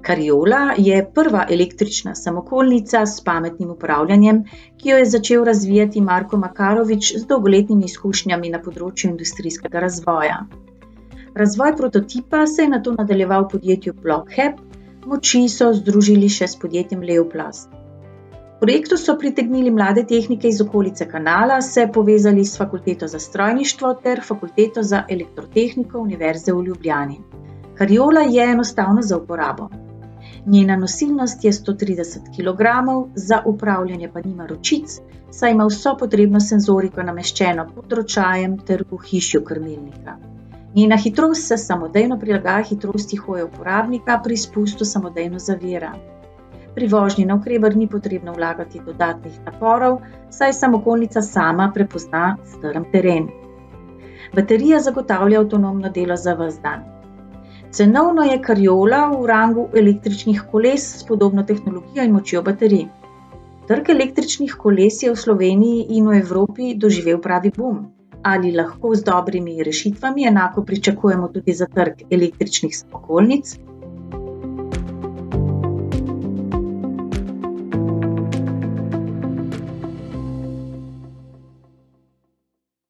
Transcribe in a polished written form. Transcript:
Cariola je prva električna samokolnica s pametnim upravljanjem, ki jo je začel razvijati Marko Makarovič z dolgoletnimi izkušnjami na področju industrijskega razvoja. Razvoj prototipa se je nato nadaljeval v podjetju Block-Heb, moči so združili še s podjetjem Leoplast. V projektu so pritegnili mlade tehnike iz okolice Kanala, se povezali s Fakulteto za strojništvo ter Fakulteto za elektrotehniko Univerze v Ljubljani. Cariola je enostavna za uporabo. Njena nosilnost je 130 kg, za upravljanje pa nima ročic, saj ima vso potrebno senzoriko nameščeno pod ročajem ter v ohišju krmilnika. Njena hitrost se samodejno prilagaja hitrosti hoje uporabnika, pri spustu samodejno zavira. Pri vožnji navkreber ni potrebno vlagati dodatnih naporov, saj samokolnica sama prepozna strm teren. Baterija zagotavlja avtonomno delo za ves dan. Cenovno je Cariola v rangu električnih koles s podobno tehnologijo in močjo baterij. Trg električnih koles je v Sloveniji in v Evropi doživel pravi bum. Ali lahko z dobrimi rešitvami enako pričakujemo tudi za trg električnih samokolnic?